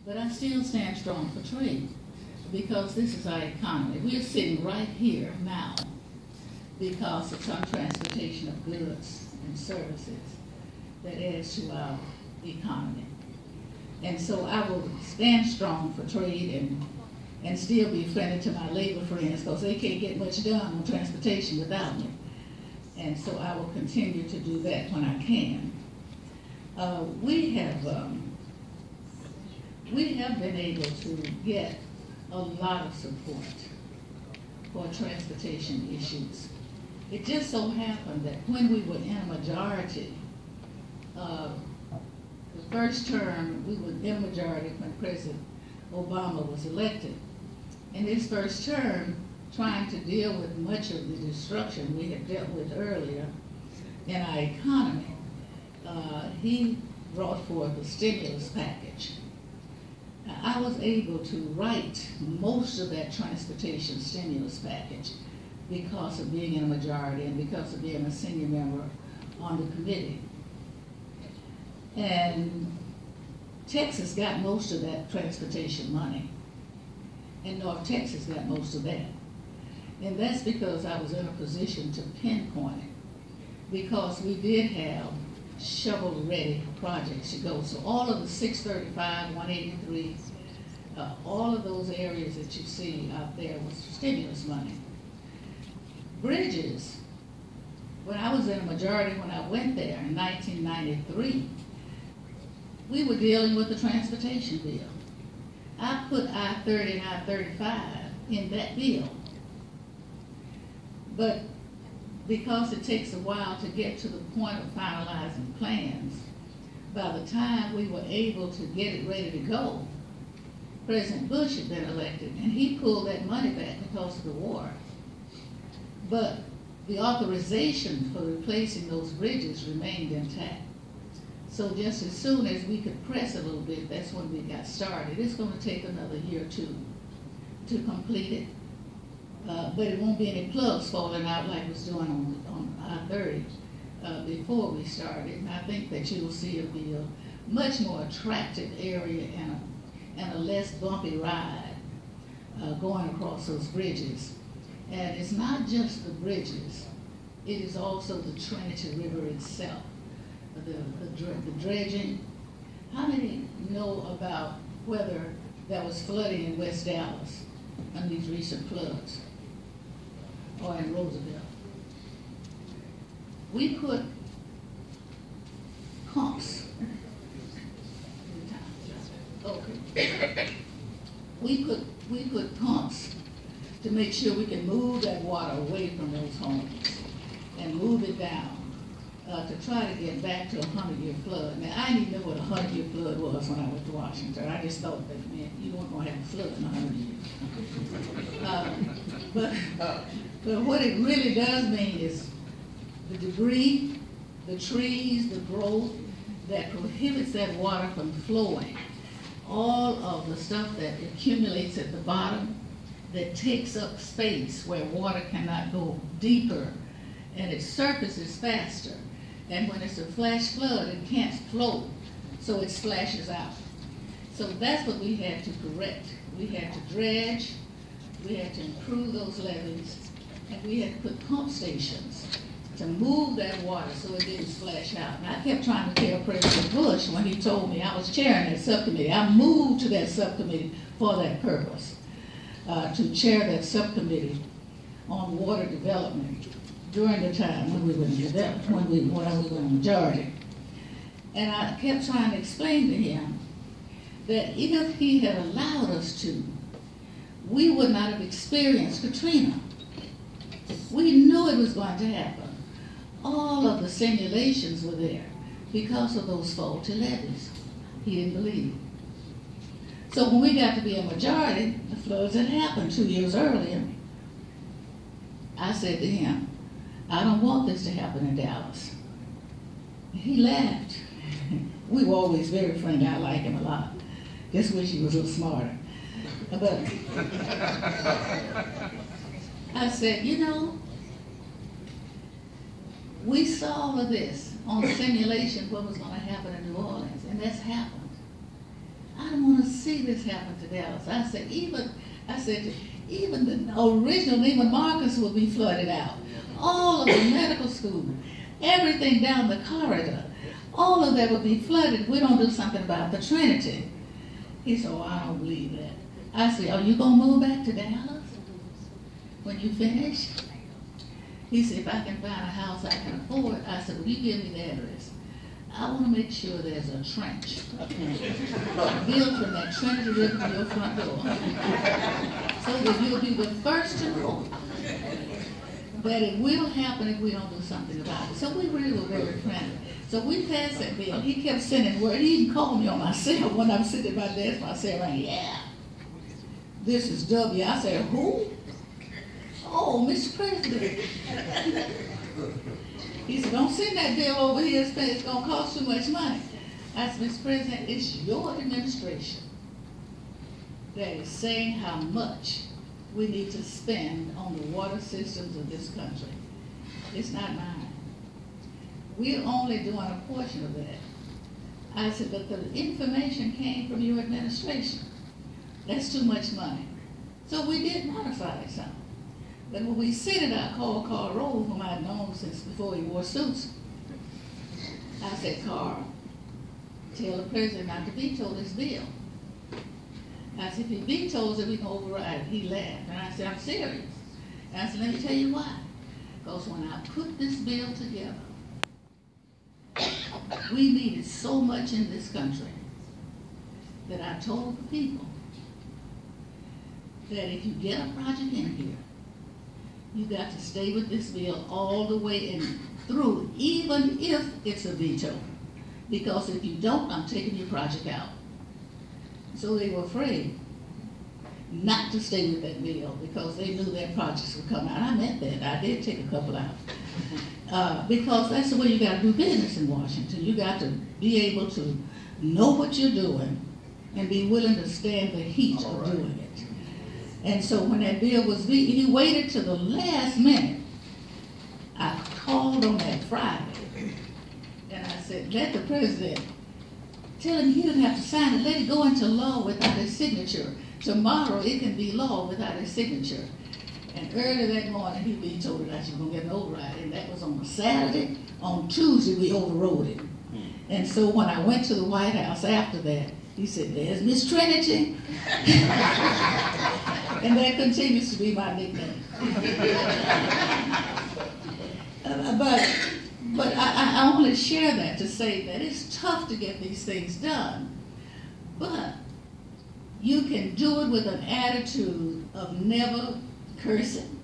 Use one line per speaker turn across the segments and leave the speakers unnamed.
But I still stand strong for trade because this is our economy. We're sitting right here now because of some transportation of goods and services that adds to our economy. And so I will stand strong for trade and still be friendly to my labor friends because they can't get much done on transportation without me. And so I will continue to do that when I can. We have been able to get a lot of support for transportation issues. It just so happened that when we were in a majority, the first term, we were in a majority when President Obama was elected. In his first term, trying to deal with much of the destruction we had dealt with earlier in our economy, he brought forth a stimulus package. I was able to write most of that transportation stimulus package because of being in a majority and because of being a senior member on the committee. And Texas got most of that transportation money, and North Texas got most of that. And that's because I was in a position to pinpoint it, because we did have shovel-ready projects to go. So all of the 635, 183, all of those areas that you see out there was stimulus money. Bridges, when I was in a majority, when I went there in 1993, we were dealing with the transportation bill. I put I-30 and I-35 in that bill. But because it takes a while to get to the point of finalizing plans, by the time we were able to get it ready to go, President Bush had been elected, and he pulled that money back because of the war. But the authorization for replacing those bridges remained intact. So just as soon as we could press a little bit, that's when we got started. It's going to take another year or two to complete it. But it won't be any plugs falling out like it was doing on I-30 before we started. And I think that you will see it'll be a much more attractive area and a less bumpy ride going across those bridges. And it's not just the bridges, it is also the Trinity River itself, the dredging. How many know about whether there was flooding in West Dallas on these recent floods, or in Roosevelt? We put pumps. Okay. We put pumps to make sure we can move that water away from those homes and move it down to try to get back to a 100-year flood. Now, I didn't know what a 100-year flood was when I went to Washington. I just thought that meant you weren't going to have a flood in 100 years. But what it really does mean is the debris, the trees, the growth that prohibits that water from flowing, all of the stuff that accumulates at the bottom that takes up space where water cannot go deeper and it surfaces faster. And when it's a flash flood, it can't flow, so it splashes out. So that's what we had to correct. We had to dredge, we had to improve those levees, and we had to put pump stations to move that water so it didn't splash out. And I kept trying to tell President Bush when he told me I was chairing that subcommittee. I moved to that subcommittee for that purpose, to chair that subcommittee on water development during the time when we were in the majority. And I kept trying to explain to him that if he had allowed us to, we would not have experienced Katrina. We knew it was going to happen. All of the simulations were there because of those faulty levees. He didn't believe. So when we got to be a majority, the floods had happened 2 years earlier. I said to him, I don't want this to happen in Dallas. He laughed. We were always very friendly. I like him a lot. Just wish he was a little smarter. But I said, you know, we saw all of this on simulation what was going to happen in New Orleans, and that's happened. I don't want to see this happen to Dallas. I said, even the original Neiman Marcus will be flooded out. All of the medical school, everything down the corridor, all of that will be flooded. We don't do something about the Trinity. He said, oh, I don't believe that. I said, are you going to move back to Dallas when you finish? He said, if I can find a house I can afford. I said, will you give me the address? I want to make sure there's a trench built from that Trinity River to your front door, so that you'll be the first to know that it will happen if we don't do something about it. So we really were very friendly. So we passed that bill. He kept sending word. He even called me on my cell when I'm sitting at my desk. My cell rang, yeah, this is W. I said, who? Oh, Mr. President. He said, don't send that bill over here. It's going to cost too much money. I said, Mr. President, it's your administration that is saying how much we need to spend on the water systems of this country. It's not mine. We're only doing a portion of that. I said, but the information came from your administration. That's too much money. So we did modify it some. But when we sent it, I called Carl Rove, whom I'd known since before he wore suits. I said, Carl, tell the president not to veto this bill. I said, if he vetoes it, we can override it. He laughed. And I said, I'm serious. And I said, let me tell you why. Because when I put this bill together, we needed so much in this country that I told the people that if you get a project in here, you got to stay with this bill all the way and through, even if it's a veto. Because if you don't, I'm taking your project out. So they were afraid not to stay with that bill because they knew their projects would come out. I meant that. I did take a couple out. Because that's the way you got to do business in Washington. You got to be able to know what you're doing and be willing to stand the heat of doing it. And so when that bill was he waited to the last minute. I called on that Friday, and I said, let the president, tell him he doesn't have to sign it, let it go into law without his signature. Tomorrow it can be law without his signature. And early that morning he vetoed it. I said, we're going to get an override. And that was on a Saturday. On Tuesday we overrode it. And so when I went to the White House after that, he said, there's Miss Trinity. And that continues to be my nickname. But I only share that to say that it's tough to get these things done. But you can do it with an attitude of never cursing.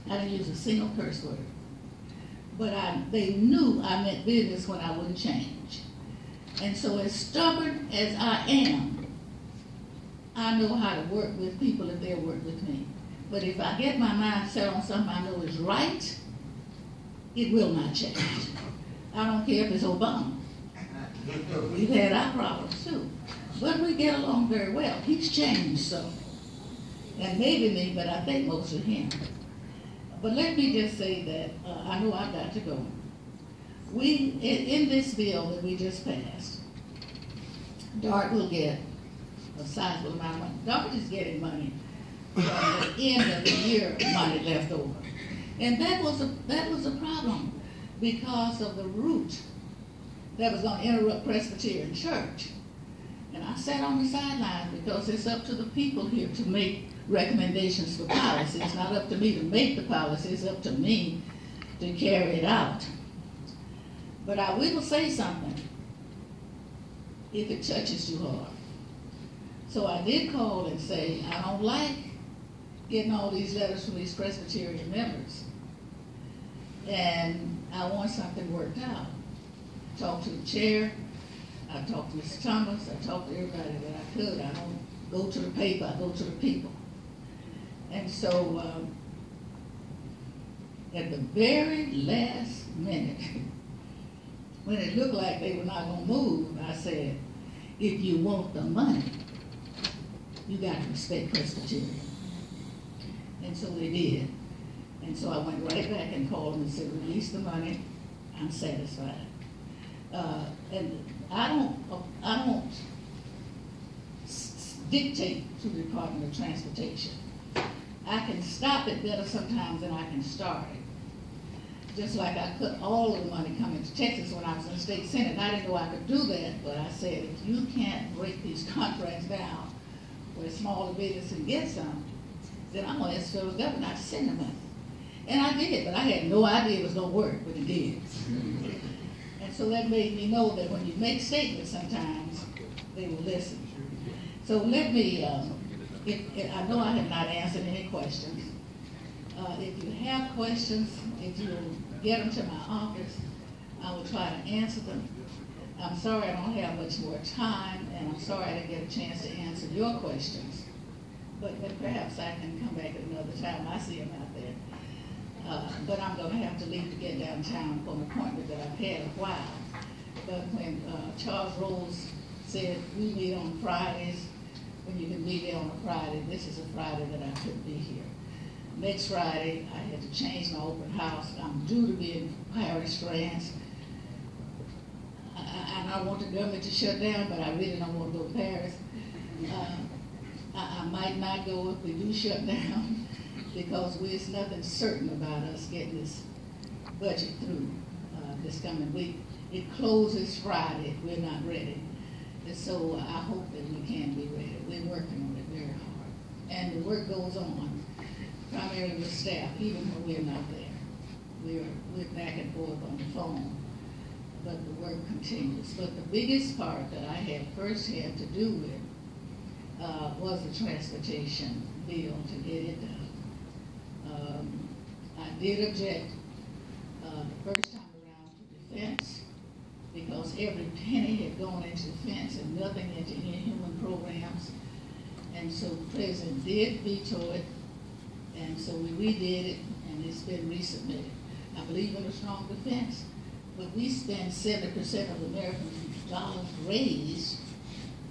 I didn't use a single curse word. But they knew I meant business when I wouldn't change. And so as stubborn as I am, I know how to work with people if they'll work with me. But if I get my mind set on something I know is right, it will not change. I don't care if it's Obama. We've had our problems too. But we get along very well. He's changed so. And maybe me, but I think most of him. But let me just say that I know I've got to go. In this bill that we just passed, DART will get a sizable amount of money. DART is getting money from the end of the year money left over. And that was a problem because of the route that was going to interrupt Presbyterian Church. And I sat on the sidelines because it's up to the people here to make recommendations for policy. It's not up to me to make the policy, it's up to me to carry it out. But I will say something if it touches too hard. So I did call and say, I don't like getting all these letters from these Presbyterian members. And I want something worked out. I talked to the chair, I talked to Mr. Thomas, I talked to everybody that I could. I don't go to the paper, I go to the people. And so at the very last minute, when it looked like they were not going to move, I said, if you want the money, you got to respect Presbyterian. And so they did. And so I went right back and called them and said, release the money, I'm satisfied. And I don't dictate to the Department of Transportation. I can stop it better sometimes than I can start it. Just like I cut all of the money coming to Texas when I was in the state senate. And I didn't know I could do that, but I said, if you can't break these contracts down where smaller business can get some, then I'm going to ask the federal government not to send the money. And I did, but I had no idea it was going to work, but it did. And so that made me know that when you make statements sometimes, they will listen. So let me, I know I have not answered any questions. If you have questions, if you will get them to my office, I will try to answer them. I'm sorry I don't have much more time, and I'm sorry I didn't get a chance to answer your questions. But perhaps I can come back at another time. I see them out there. But I'm going to have to leave to get downtown for an appointment that I've had a while. But when Charles Rose said we meet on Fridays, when you can be there on a Friday, this is a Friday that I couldn't be here. Next Friday, I had to change my open house. I'm due to be in Paris, France. I want the government to shut down, but I really don't want to go to Paris. I might not go if we do shut down, because there's nothing certain about us getting this budget through this coming week. It closes Friday if we're not ready. And so I hope that we can be ready. We're working on it very hard. And the work goes on, primarily with staff, even when we're not there. We're back and forth on the phone, but the work continues. But the biggest part that I had firsthand to do with was the transportation bill to get it done. I did object the first time around to defense, because every penny had gone into defense and nothing into any human programs. And so the president did veto it, and so we redid it, and it's been resubmitted. I believe in a strong defense, but we spend 70% of Americans' dollars raised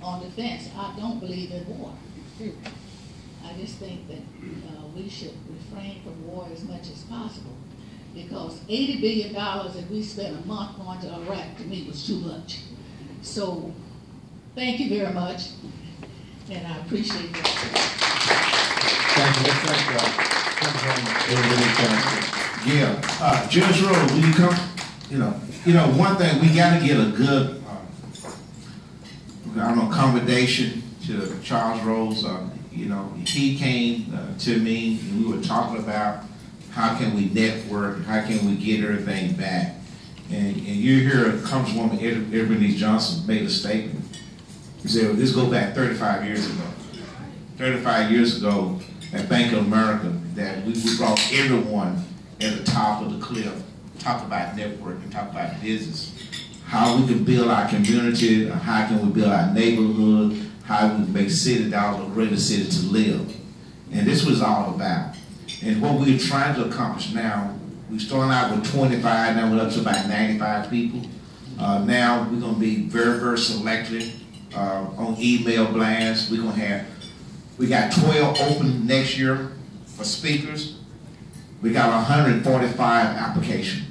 on defense. I don't believe in war. I just think that we should refrain from war as much as possible, because $80 billion that we spent a month going to Iraq, to me, was too much. So thank you very much, and I appreciate that.
Thank you. Yeah, Judge Rose, will you come? You know, one thing, we got to get a good, accommodation to Charles Rose. He came to me, and we were talking about how can we network, how can we get everything back. And you hear Congresswoman Ebony Johnson made a statement. He said, well, this goes back 35 years ago. 35 years ago at Bank of America, that we brought everyone at the top of the cliff, talk about networking, talk about business, how we can build our community, how can we build our neighborhood, how we can make City Dallas a greater city to live. And this was all about. And what we're trying to accomplish now, we started out with 25, now we're up to about 95 people. Now we're going to be very, very selective on email blasts. We got 12 open next year for speakers. We got 145 applications,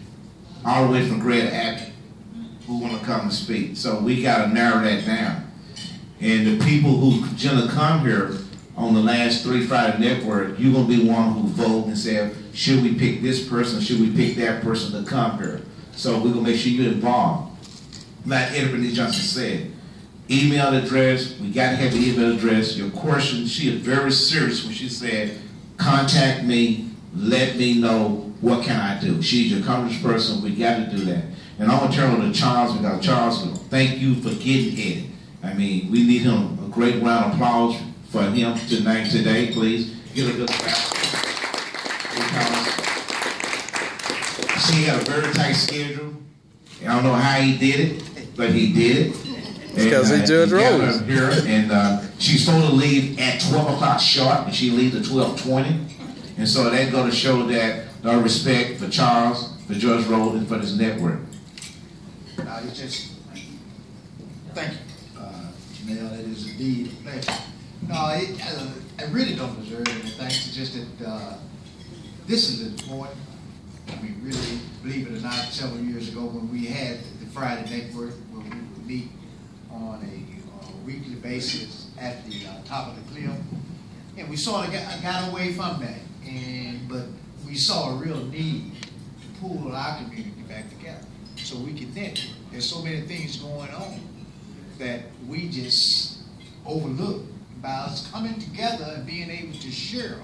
all the way from Greater Abbott, who want to come and speak. So we got to narrow that down. And the people who generally come here on the last 3 Friday Network, you're going to be one who vote and say, should we pick this person, should we pick that person to come here? So we're going to make sure you're involved. Like Ebony Johnson said, email address, we got to have the email address. Your question, she is very serious when she said, contact me, let me know what can I do. She's your congressperson, we got to do that. And I'm going to turn over to Charles, because Charles, thank you for getting it. I mean, we need him a great round of applause for him today, please. Give a good clap. She had a very tight schedule. I don't know how he did it, but he did it.
Because he Judge Rose.
Here, and she's supposed to leave at 12 o'clock sharp, and she leaves at 12:20. And so that going to show that our respect for Charles, for Judge Rose, and for this network.
It's just, thank you, Janelle. It is indeed a pleasure. No, I really don't deserve any thanks. It's just that this is important. I mean, really, believe it or not, several years ago when we had the Friday Network, where we would meet on a weekly basis at the top of the cliff. And we sort of got away from that, but we saw a real need to pull our community back together so we can network. There's so many things going on that we just overlook by us coming together and being able to share.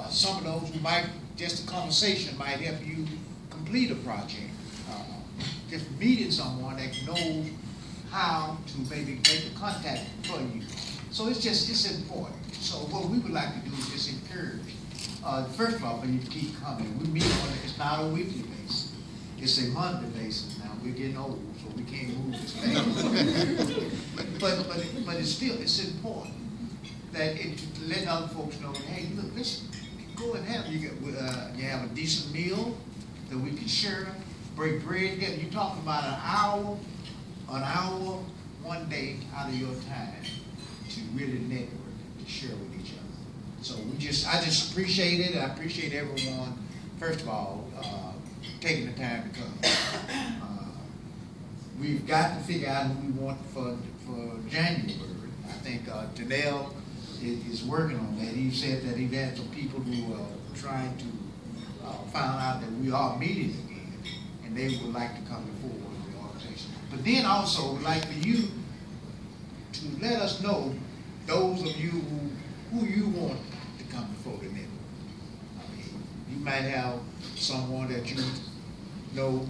Some of those who might, just a conversation might help you complete a project. Just meeting someone that knows how to maybe make a contact for you. So it's important. So what we would like to do is just encourage, first of all, for you to keep coming. We meet it's not a weekly basis. It's a monthly basis now. We're getting old, so we can't move as fast. but it's important that to let other folks know, hey, look, listen, go and have you have a decent meal that we can share, break bread together. You're talking about an hour, one day out of your time to really network, to share with each other. So I just appreciate it. I appreciate everyone, first of all, taking the time to come. We've got to figure out who we want for January. I think Janelle is working on that. He said that he had some people who are trying to find out that we are meeting again, and they would like to come before the organization. But then also, we'd like for you to let us know, those of you who you want to come before the network. I mean, you might have someone that you know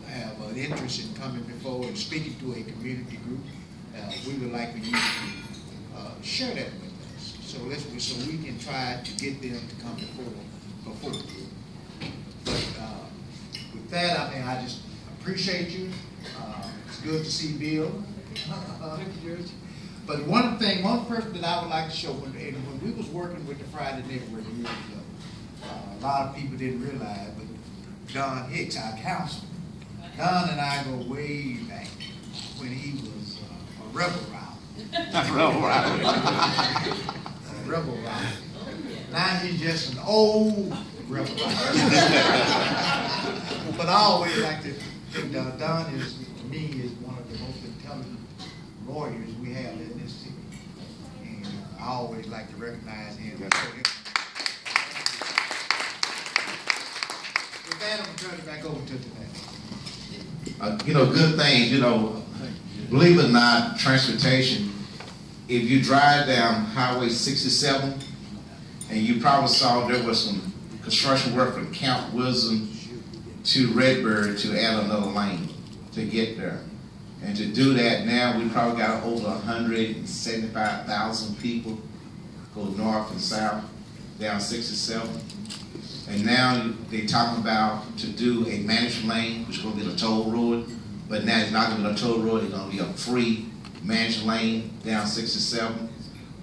have an interest in coming before and speaking to a community group. We would like for you to share that with us, so we can try to get them to come before the group. But with that, I mean, I just appreciate you. It's good to see Bill. But one person that I would like to show, when we was working with the Friday Network years ago, a lot of people didn't realize, but Don Hicks, our councilman, Don and I go way back when he was a rebel router. Rebel router. Now he's just an old rebel router. But I always like to think Don is, to me, is one of the most intelligent lawyers we have in this city. And I always like to recognize him. With that, I'm going to turn it back over to the next.
Good things, believe it or not, transportation, if you drive down Highway 67, and you probably saw there was some construction work from Camp Wilson to Redbird to add another lane to get there. And to do that now, we probably got over 175,000 people go north and south down 67. And now they're talking about to do a managed lane, which is going to be a toll road. But now it's not going to be a toll road, it's going to be a free managed lane down 67.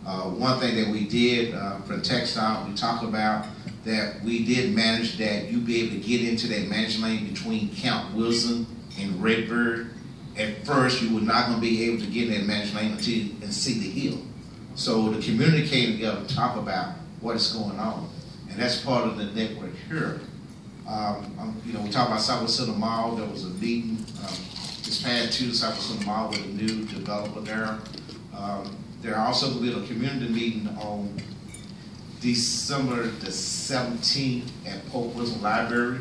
One thing that we did for textile, we talked about that we did manage that you be able to get into that managed lane between Camp Wilson and Redbird. At first, you were not going to be able to get in that managed lane until you can see the hill. So the community came together to talk about what is going on. And that's part of the network here. We talk about Southwest Center Mall. There was a meeting this past Tuesday, Southwest Center Mall, with a new developer there. There also will be a community meeting on December the 17th at Pope Wilson Library.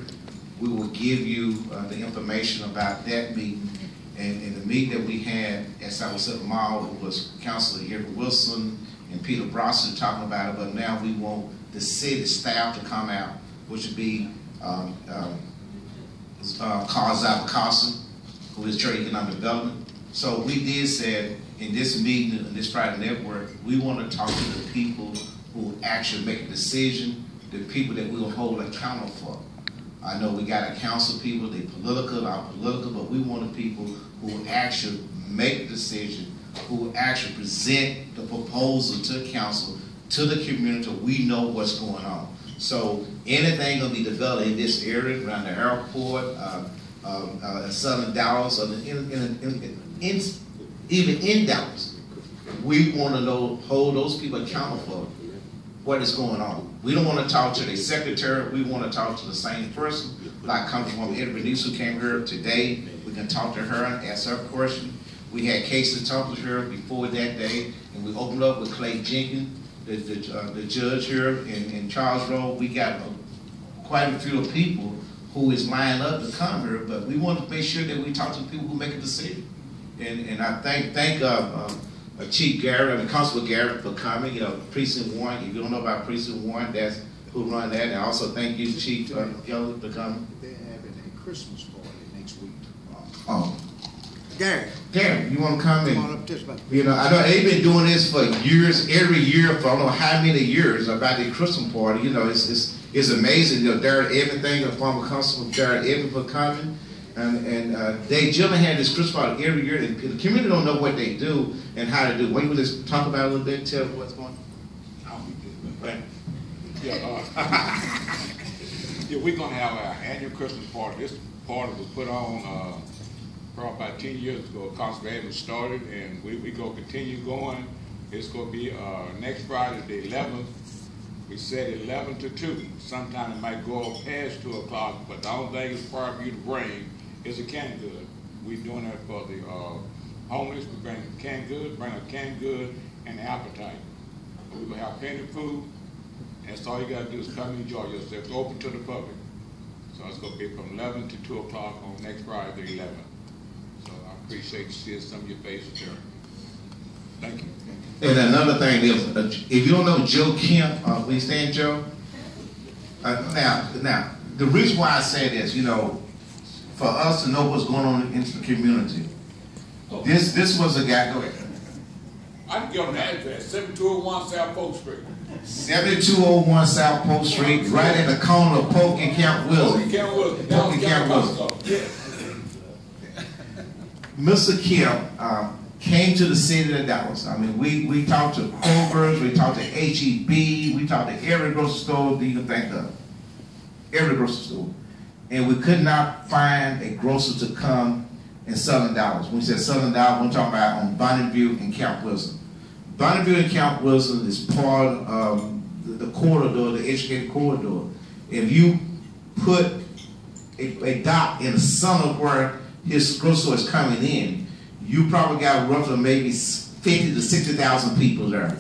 We will give you the information about that meeting. And in the meeting that we had at Southwest Center Mall, it was Councilor Everett Wilson and Peter Brosson talking about it, but now we want the city staff to come out, which would be Carl Zavakasa, who is Trade Economic Development. So we did say in this meeting, in this Friday Network, we want to talk to the people who actually make a decision, the people that we will hold accountable for. I know we got our council people, they're political, not political, but we want the people who actually make the decision, who actually present the proposal to council, to the community. We know what's going on. So anything gonna be developed in this area, around the airport, southern Dallas, or even in Dallas, we want to hold those people accountable for what is going on. We don't want to talk to the secretary. We want to talk to the same person. Like Congresswoman Edward Denise, who came here today, we can talk to her and ask her a question. We had Casey Thompson here before that day, and we opened up with Clay Jenkins, the judge here in Charles Road. We got quite a few people who is lined up to come here, but we want to make sure that we talk to the people who make a decision. And I thank Chief Garrett and Constable Garrett for coming. You know, Precinct 1. If you don't know about Precinct 1, that's who run that. And I also thank you, Chief Kelly, for coming.
They're having a Christmas party next week.
Oh,
Gary,
you want to come
come on
in?
up this way.
You know, I know they've been doing this for years, every year for I don't know how many years about the Christmas party. You know, it's amazing. You know, Darrell Everything, the former constable Darrell Everything for coming. And they generally have this Christmas party every year. And the community don't know what they do and how to do. When you just talk about it a little bit, tell what's going on.
I'll be good. Right. Yeah, yeah, we're gonna have our annual Christmas party. This party was put on probably about 10 years ago. Constable Adams started, and we gonna continue going. It's gonna be next Friday, the 11th. We said 11 to 2. Sometime it might go past 2 o'clock, but the only thing is required for you to bring is a canned good. We're doing that for the homeless. We bring canned goods, bring a canned good and appetite. We're gonna have plenty of food, and that's all you gotta do is come and enjoy yourself. It's open to the public. So it's gonna be from 11 to 2 o'clock on next Friday, the 11th. So I appreciate seeing some of your faces there. Thank you.
And another thing is, if you don't know Joe Kemp, please stand, Joe. Now, the reason why I say this, you know, for us to know what's going on in the community, this was a guy. Go ahead.
I can give them the address, 7201 South Polk Street.
7201 South Polk Street, right at the corner of Polk and Camp Wilson. Polk and Camp Wilson. Mr. Kemp came to the city of Dallas. I mean, we talked to Kroger's, we talked to H-E-B, we talked to every grocery store that you can think of. Every grocery store. And we could not find a grocer to come in Southern Dallas. When we said Southern Dallas, we're talking about on Bonneview and Camp Wilson. Bonneview and Camp Wilson is part of the corridor, the educated corridor. If you put a dot in the center where his grocery store is coming in, you probably got roughly maybe 50 to 60,000 people there.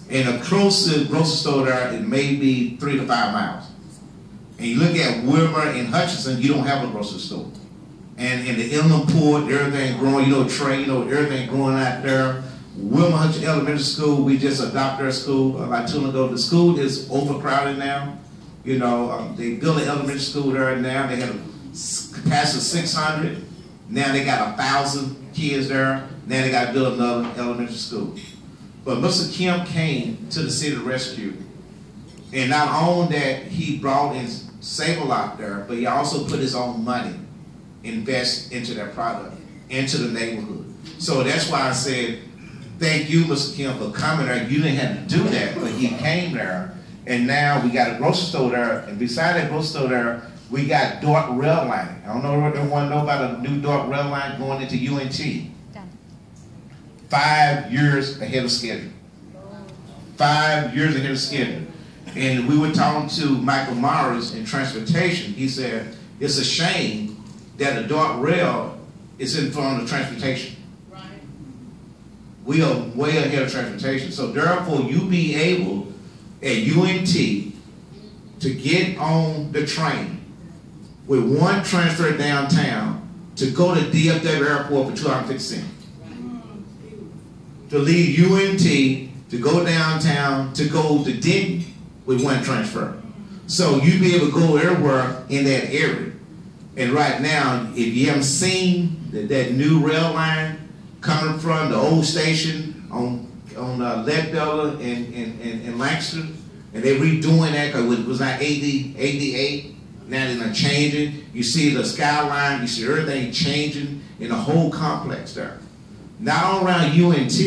And a closest grocery store there, it may be 3 to 5 miles. And you look at Wilmer and Hutchinson, you don't have a grocery store. And in the Inland Port, everything growing, you know, Trey, you know, everything growing out there. Wilmer Hutchinson Elementary School, we just adopted our school about 2 months ago. The school is overcrowded now. You know, they built an elementary school there now. They had a capacity of 600. Now they got 1,000 kids there. Now they got to build another elementary school. But Mr. Kemp came to the city rescue. And not only that, he brought in Save-A-Lot there, but he also put his own money, invest into that product, into the neighborhood. So that's why I said, thank you, Mr. Kemp, for coming there. You didn't have to do that, but he came there. And now we got a grocery store there. And beside that grocery store there, we got dark rail line. I don't know what they want to know about a new dark rail line going into UNT. 5 years ahead of schedule. 5 years ahead of schedule. And we were talking to Michael Morris in transportation. He said, it's a shame that a dark rail is in front of transportation. Right. We are way ahead of transportation. So therefore, you be able at UNT to get on the train with one transfer downtown to go to DFW Airport for 250 cents. To leave UNT, to go downtown, to go to Denton with one transfer. So you be able to go everywhere in that area. And right now, if you haven't seen that new rail line coming from the old station on Leadbelly and Lancaster, and they're redoing that because it was like 88. Now they're gonna change it. You see the skyline, you see everything changing in the whole complex there. Not all around UNT,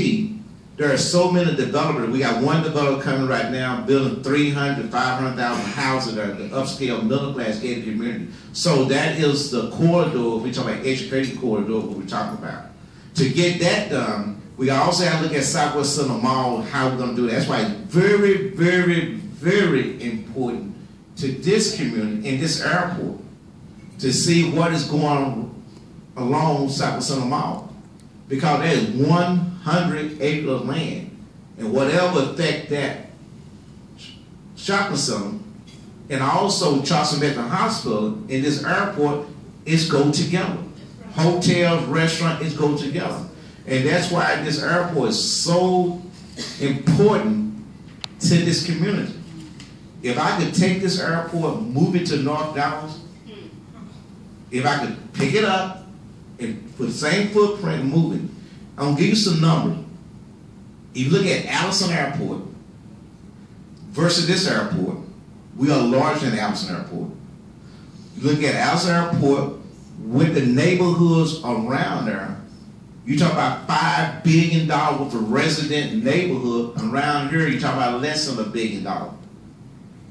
there are so many developers. We got one developer coming right now, building 300 to 500,000 houses there, the upscale middle class gated community. So that is the corridor, we talk about education corridor, what we're talking about. To get that done, we also have to look at Southwest Center Mall, how we're gonna do that. That's why it's very, very, very important to this community in this airport to see what is going on along Southwest Center Mall. because that is 100 acres of land. And whatever affect that shopping center, and also Charleston Methodist Hospital in this airport, is go together. Hotels, restaurants, it go together. And that's why this airport is so important to this community. If I could take this airport, move it to North Dallas, if I could pick it up and put the same footprint and move it, I'm gonna give you some numbers. If you look at Allison Airport versus this airport, we are larger than Allison Airport. You look at Allison Airport with the neighborhoods around there, you talk about $5 billion worth of resident neighborhood. Around here, you talk about less than $1 billion. And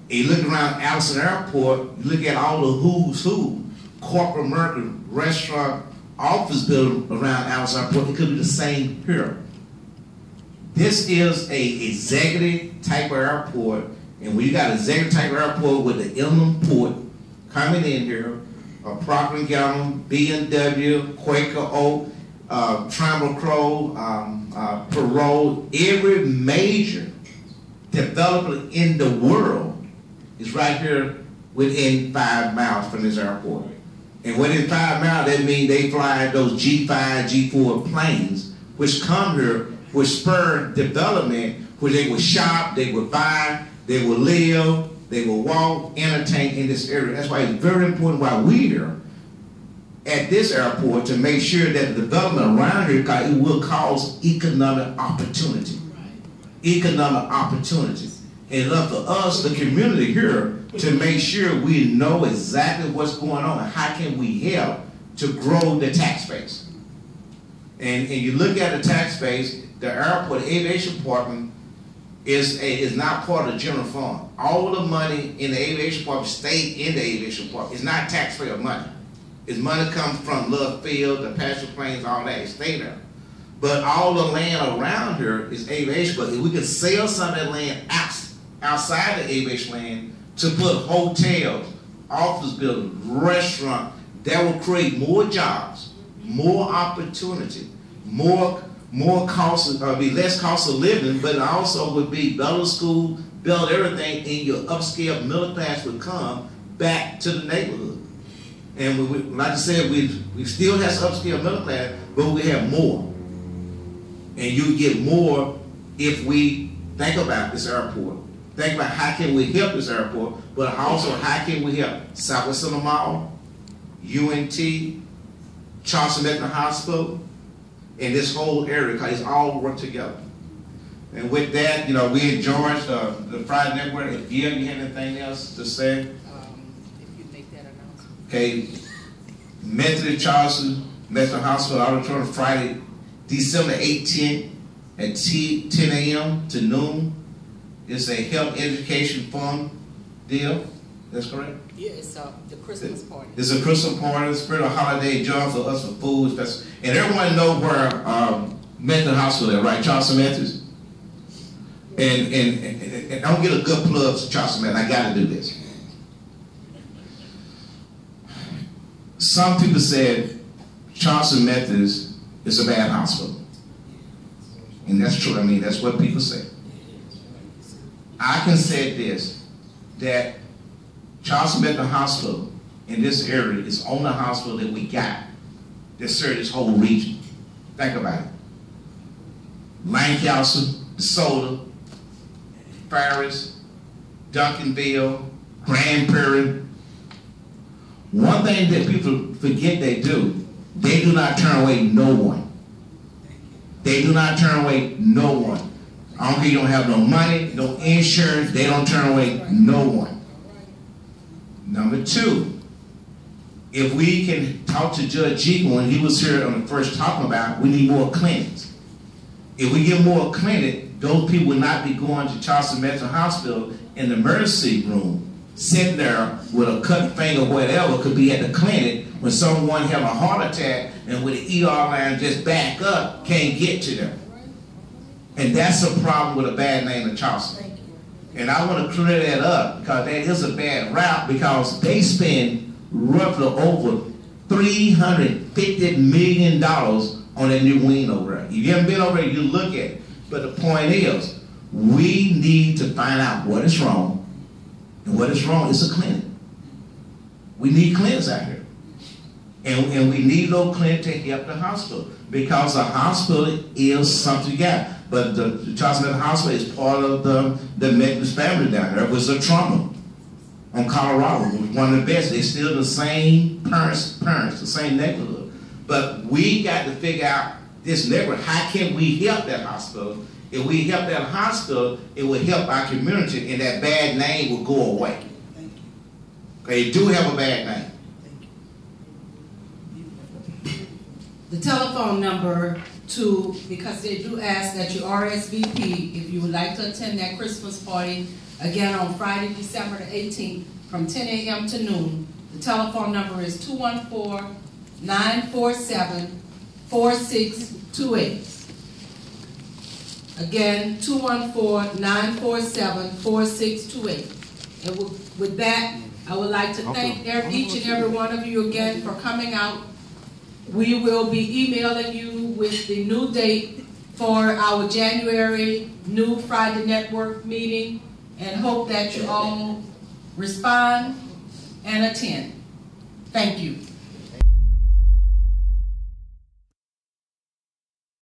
you look around Allison Airport, you look at all the who's who, corporate America, restaurant, office building around Allison Airport. It could be the same here. This is a executive type of airport, and when you got an executive type of airport with the inland port coming in here, Procter & Gamble, B&W, Quaker Oak, Trammell Crow, Parole, every major developer in the world is right here within 5 miles from this airport. And within 5 miles, that means they fly those G5, G4 planes, which come here, which spur development, where they will shop, they will buy, they will live, they will walk, entertain in this area. That's why it's very important why we're here at this airport to make sure that the development around here, because it will cause economic opportunity. Economic opportunity. And it's up to us, the community here, to make sure we know exactly what's going on and how can we help to grow the tax base. And you look at the tax base, the airport aviation department is not part of the general fund. All the money in the aviation department stayed in the aviation department. It's not taxpayer money. It's money comes from Love Field, the passenger planes, all that, it stay there. But all the land around here is aviation, but if we could sell some of that land outside the aviation land to put hotels, office buildings, restaurants, that will create more jobs, more opportunity, more cost, be less cost of living, but it also would be better school, build everything, and your upscale middle class would come back to the neighborhood. And we, like I said, we still have some upscale middle class, but we have more. And you get more if we think about this airport. Think about how can we help this airport, but also how can we help Southwest Center Mall, UNT, Charleston Methodist Hospital, and this whole area, because it's all work together. And with that, we enjoyed the Friday Network. If you have anything else to say?
If you make that announcement.
Okay, Methodist Charleston Methodist Hospital Auditorium, Friday, December 18th at 10 a.m. to noon. It's a health education fund deal. That's correct?
Yeah, it's the Christmas party.
It's a Christmas party, spirit of holiday, joy for us for food. And everyone know where Methodist Hospital is, right? Charleston Methodist. And I don't get a good plug to Charleston Methodist. I got to do this. Some people said Charleston Methodist is a bad hospital. And that's true. I mean, that's what people say. I can say this, that Charleston Methodist Hospital in this area is the only hospital that we got that serves this whole region. Think about it. Lancaster, DeSoto, Ferris, Duncanville, Grand Prairie. One thing that people forget they do not turn away no one. They do not turn away no one. I don't care, you don't have no money, no insurance, they don't turn away no one. Number two, if we can talk to Judge Jekyll when he was here on the first talking about, we need more clinics. If we get more clinics, those people will not be going to Charleston Methodist Hospital in the emergency room, sitting there with a cut finger or whatever, could be at the clinic when someone have a heart attack and with the ER line just back up, can't get to them. And that's a problem with a bad name in Charleston. And I want to clear that up because that is a bad route because they spend roughly over $350 million on that new wing over there. If you haven't been over there, you look at it. But the point is, we need to find out what is wrong, and what is wrong is a clinic. We need clinics out here. And we need those clinics to help the hospital, because the hospital is something you got. But the Charles Metal Hospital is part of the Methodist family down there. It was a trauma on Colorado. It was one of the best. They're still the same parents, the same neighborhood. But we got to figure out this neighborhood. How can we help that hospital? If we help that hospital, it will help our community, and that bad name will go away. They do have a bad name.
The telephone number because they do ask that you RSVP if you would like to attend that Christmas party, again on Friday, December the 18th, from 10 a.m. to noon. The telephone number is 214-947-4628. Again, 214-947-4628. And with that, I would like to thank each and every one of you again for coming out. We will be emailing you with the new date for our January new Friday Network meeting, and hope that you all respond and attend. Thank you.